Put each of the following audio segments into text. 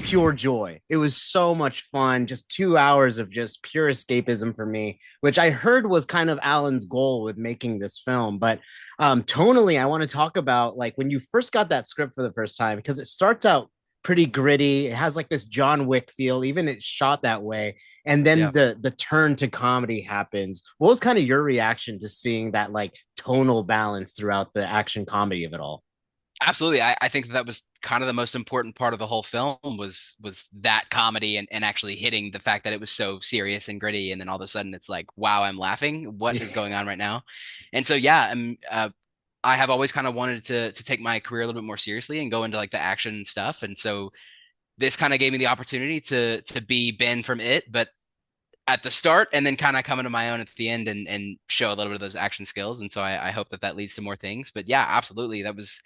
pure joy. It was so much fun. Just 2 hours of just pure escapism for me, which I heard was kind of Alan's goal with making this film. But tonally, I want to talk about like when you first got that script for the first time, because it starts out pretty gritty. It has like this John Wick feel, even it's shot that way. And then Yeah. the turn to comedy happens. What was kind of your reaction to seeing that like tonal balance throughout the action comedy of it all? Absolutely. I think that was kind of the most important part of the whole film was that comedy and actually hitting the fact that it was so serious and gritty, and then all of a sudden it's like, wow, I'm laughing. What is going on right now? And so yeah, I have always kind of wanted to take my career a little bit more seriously and go into like the action stuff. And so this kind of gave me the opportunity to be Ben from It, but at the start, and then kind of come into my own at the end and show a little bit of those action skills. And so I hope that that leads to more things. But yeah, absolutely. That was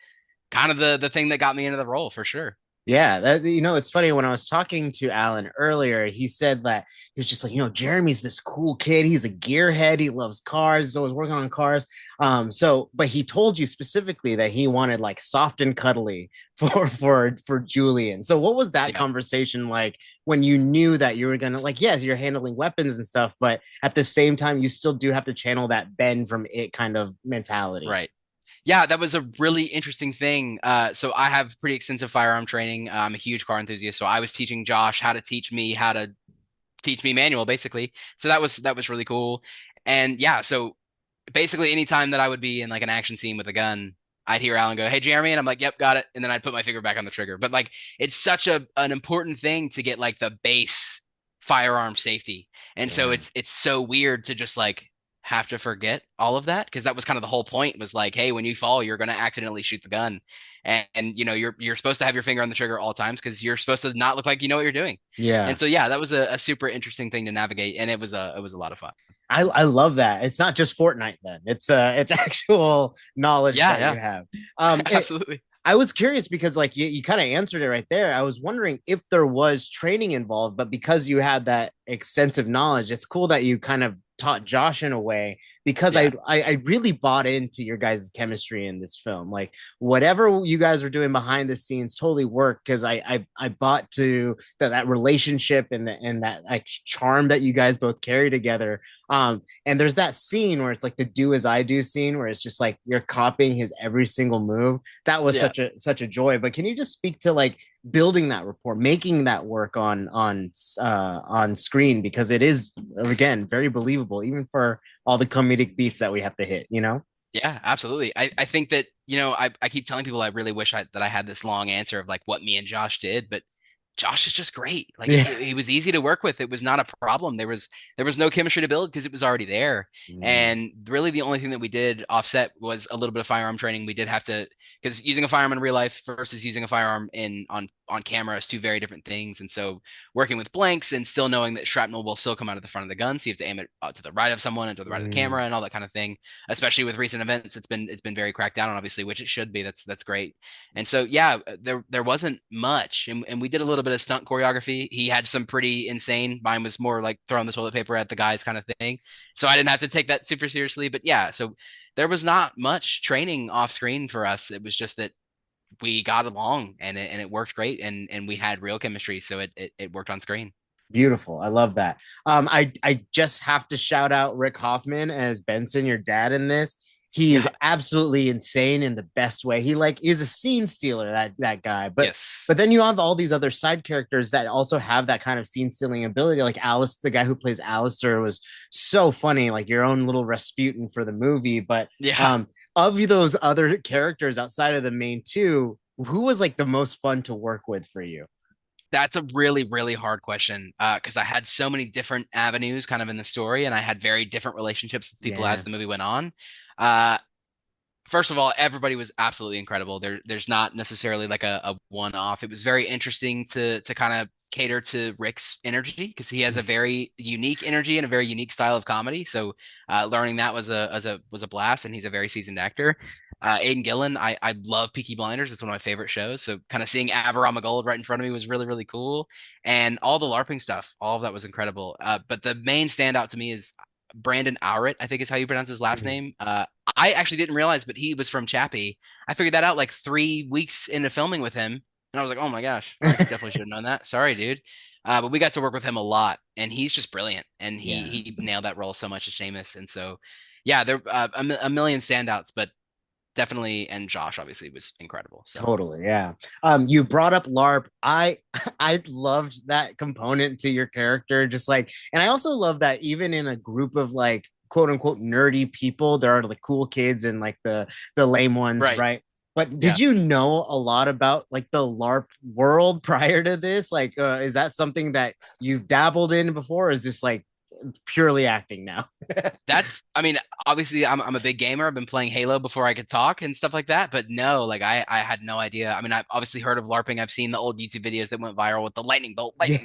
kind of the thing that got me into the role for sure. Yeah, that it's funny when I was talking to Alan earlier, he said that he was just like, Jeremy's this cool kid. He's a gearhead. He loves cars. He's always working on cars. But he told you specifically that he wanted like soft and cuddly for Julian. So what was that Yeah, conversation like when you knew that you were gonna like, yes, you're handling weapons and stuff, but at the same time, you still do have to channel that Ben from It kind of mentality. right. Yeah, that was a really interesting thing. So I have pretty extensive firearm training. I'm a huge car enthusiast, so I was teaching Josh how to teach me manual, basically. So that was really cool. And yeah, so basically anytime that I would be in like an action scene with a gun, I'd hear Alan go, "Hey, Jeremy," and I'm like, "Yep, got it." And then I'd put my finger back on the trigger. But like, it's such a an important thing to get like the base firearm safety, and so Yeah. it's so weird to just like have to forget all of that because that was kind of the whole point was like, hey, when you fall, you're going to accidentally shoot the gun, and you know you're supposed to have your finger on the trigger at all times because you're supposed to not look like you know what you're doing. And Yeah. so yeah, that was a super interesting thing to navigate, and it was a lot of fun. I love that. It's not just Fortnite then. It's actual knowledge Yeah, that you yeah, have. It, absolutely. I was curious because like you kind of answered it right there. I was wondering if there was training involved, but because you had that extensive knowledge, it's cool that you kind of taught Josh in a way because Yeah. I really bought into your guys' chemistry in this film. Like whatever you guys were doing behind the scenes totally worked because I bought to that relationship and that like charm that you guys both carry together. And there's that scene where it's like the do as I do scene where it's just like you're copying his every single move. That was Yeah. such a joy. But can you just speak to like building that rapport, making that work on screen because it is again very believable, even for all the comedic beats that we have to hit. Yeah, absolutely. I think that, I keep telling people I really wish that I had this long answer of like what me and Josh did, but Josh is just great. Like Yeah. he was easy to work with. It was not a problem. There was no chemistry to build because it was already there. Mm, And really the only thing that we did offset was a little bit of firearm training. We did have to because using a firearm in real life versus using a firearm in on camera is two very different things. And so working with blanks and still knowing that shrapnel will still come out of the front of the gun, so you have to aim it to the right of someone and to the right of the mm. camera and all that kind of thing. Especially with recent events, it's been very cracked down on, obviously, which it should be. That's great. And so yeah, there wasn't much, and we did a little bit of stunt choreography. He had some pretty insane. Mine was more like throwing the toilet paper at the guys kind of thing. So I didn't have to take that super seriously. But yeah, so there was not much training off screen for us. It was just that we got along and it worked great and we had real chemistry, so it worked on screen. Beautiful. I love that. I just have to shout out Rick Hoffman as Benson, your dad in this. He is Yeah. absolutely insane in the best way. He like is a scene stealer, that guy. But Yes. but then you have all these other side characters that also have that kind of scene stealing ability. Like Alice, the guy who plays Alistair was so funny, like your own little Rasputin for the movie. But Yeah. of those other characters outside of the main two, who was like the most fun to work with for you? That's a really, really hard question because I had so many different avenues kind of in the story, and I had very different relationships with people as Yeah. the movie went on. Uh, First of all, everybody was absolutely incredible. There's not necessarily like a one-off. It was very interesting to kind of cater to Rick's energy because he has a very unique energy and a very unique style of comedy. So learning that was a blast, and he's a very seasoned actor. Aidan Gillen, I love Peaky Blinders. It's one of my favorite shows. So kind of seeing Aberama Gold right in front of me was really really cool, and all the LARPing stuff, all of that was incredible. But the main standout to me is Brandon Owritt, I think is how you pronounce his last name. I actually didn't realize, but he was from Chappie. I figured that out like 3 weeks into filming with him. And I was like, oh my gosh, I definitely should have known that. Sorry, dude. But we got to work with him a lot, and he's just brilliant, and Yeah. he nailed that role so much as Seamus. And so, yeah, there a million standouts, but definitely, and Josh obviously was incredible. So Totally, yeah. You brought up LARP. I loved that component to your character, just like, and I also love that even in a group of like quote unquote nerdy people, there are like cool kids and like the lame ones, right, right? But did yeah. you know a lot about like the LARP world prior to this? Like, is that something that you've dabbled in before? Or is this like purely acting now? That's, I mean, obviously I'm a big gamer. I've been playing Halo before I could talk and stuff like that. But no, like I had no idea. I mean, I've obviously heard of LARPing. I've seen the old YouTube videos that went viral with the Yeah, lightning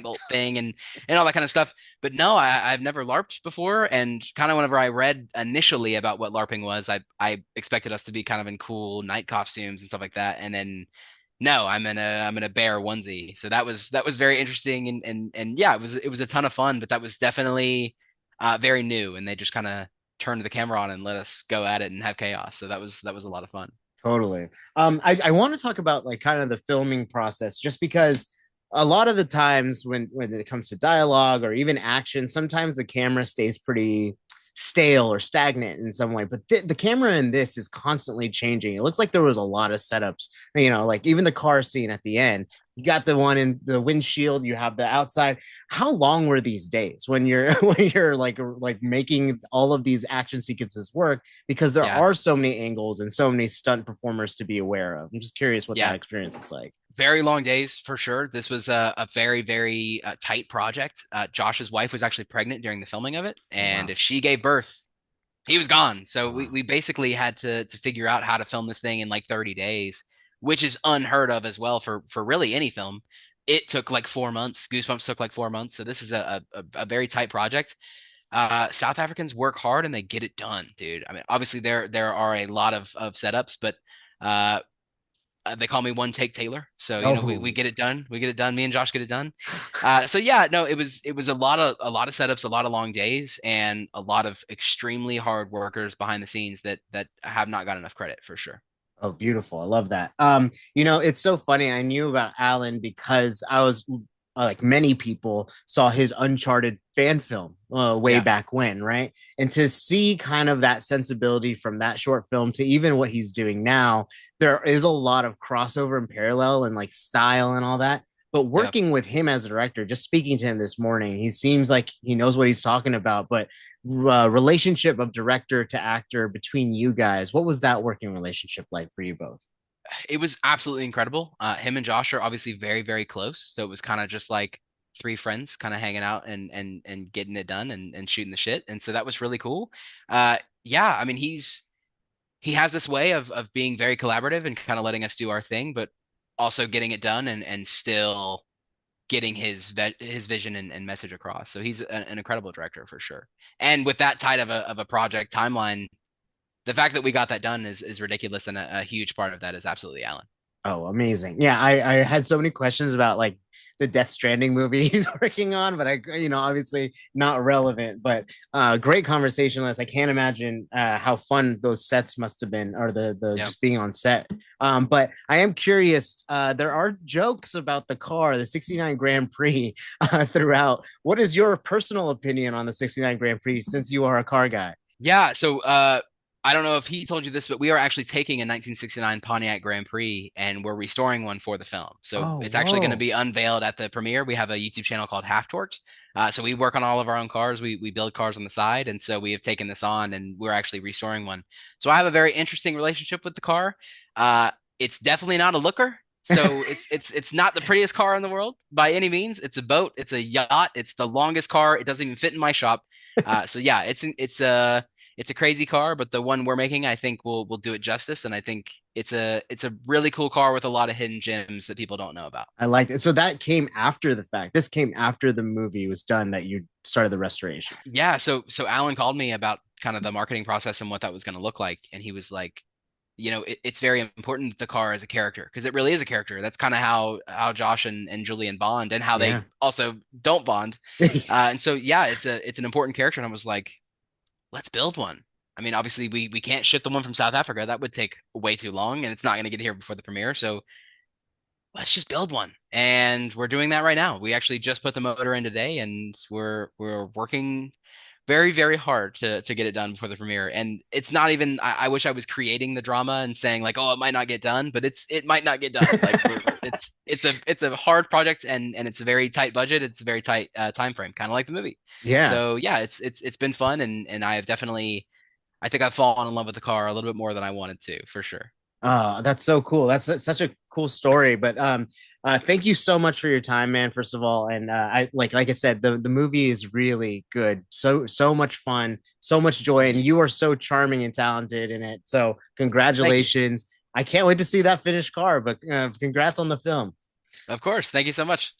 bolt thing and all that kind of stuff. But no, I've never LARPed before. And kind of whenever I read initially about what LARPing was, I expected us to be kind of in cool night costumes and stuff like that. And then no, I'm in a bear onesie. So that was very interesting and yeah, it was a ton of fun. But that was definitely very new, and they just kind of turned the camera on and let us go at it and have chaos. So that was a lot of fun. totally. I want to talk about like kind of the filming process, just because a lot of the times when it comes to dialogue or even action, sometimes the camera stays pretty stale or stagnant in some way. But the camera in this is constantly changing. It looks like there was a lot of setups. You know, like even the car scene at the end. You got the one in the windshield. You have the outside. How long were these days when you're when you're like making all of these action sequences work? Because there Yeah, are so many angles and so many stunt performers to be aware of. I'm just curious what that yeah. experience was like. Very long days for sure. This was a very, very tight project. Josh's wife was actually pregnant during the filming of it, Oh and wow. if she gave birth, he was gone. So Oh wow. we basically had to figure out how to film this thing in like 30 days, which is unheard of as well for really any film. It took like 4 months. Goosebumps took like 4 months. So this is a very tight project. South Africans work hard and they get it done, dude. I mean, obviously there are a lot of setups, but uh, they call me one take Taylor. So you know we Oh, get it done. We get it done. Me and Josh get it done. So yeah, no, it was a lot of setups, a lot of long days, and a lot of extremely hard workers behind the scenes that have not got enough credit for sure. oh, beautiful. I love that. You know, it's so funny. I knew about Alan because I was like many people saw his Uncharted fan film way Yeah, back when, right? And to see kind of that sensibility from that short film to even what he's doing now, there is a lot of crossover and parallel and like style and all that. But yeah. working with him as a director, just speaking to him this morning, he seems like he knows what he's talking about. But relationship of director to actor between you guys, what was that working relationship like for you both? It was absolutely incredible. Him and Josh are obviously very, very close. So it was kind of just like three friends kind of hanging out and getting it done and shooting the shit. And so that was really cool. Yeah, I mean he has this way of being very collaborative and kind of letting us do our thing, but also getting it done and still getting his vision and message across. So he's an incredible director for sure. And with that tight of a project timeline, the fact that we got that done is ridiculous, and a huge part of that is absolutely Alan. Oh, amazing. Yeah, I had so many questions about like the Death Stranding movie he's working on, but you know, obviously not relevant, but great conversationalist. I can't imagine how fun those sets must have been, or the Yeah. just being on set. But I am curious, there are jokes about the car, the 69 Grand Prix throughout. What is your personal opinion on the 69 Grand Prix since you are a car guy? Yeah, so I don't know if he told you this, but we are actually taking a 1969 Pontiac Grand Prix and we're restoring one for the film. So Oh, it's actually going to whoa. be unveiled at the premiere. We have a YouTube channel called Half Torqued. So we work on all of our own cars. We build cars on the side, and so we have taken this on and we're actually restoring one. So I have a very interesting relationship with the car. It's definitely not a looker. So it's not the prettiest car in the world by any means. It's a boat. It's a yacht. It's the longest car. It doesn't even fit in my shop. So yeah, it's a crazy car, but the one we're making, I think will do it justice, and I think it's a really cool car with a lot of hidden gems that people don't know about. I liked it. So that came after the fact. This came after the movie was done that you started the restoration. Yeah, so Alan called me about kind of the marketing process and what that was going to look like, and he was like, you know, it's very important the car as a character because it really is a character. That's kind of how Josh and Julian bond and how Yeah. they also don't bond. And so yeah, it's an important character, and I was like, let's build one. I mean, obviously we can't ship the one from South Africa. That would take way too long, and it's not going to get here before the premiere. So let's just build one. And we're doing that right now. We actually just put the motor in today, and we're working very, very hard to get it done before the premiere. And it's not even, I wish I was creating the drama and saying like, oh, it might not get done, but it might not get done. Like it's a hard project, and it's a very tight budget. It's a very tight time frame, kind of like the movie. Yeah. So yeah, it's been fun, and I have definitely, I think I've fallen in love with the car a little bit more than I wanted to, for sure. That's so cool. That's such a cool story. But thank you so much for your time, man. First of all, and I like I said, the movie is really good. So much fun, so much joy, and you are so charming and talented in it. So Thank you. congratulations. I can't wait to see that finished car. But congrats on the film. Of course. Thank you so much.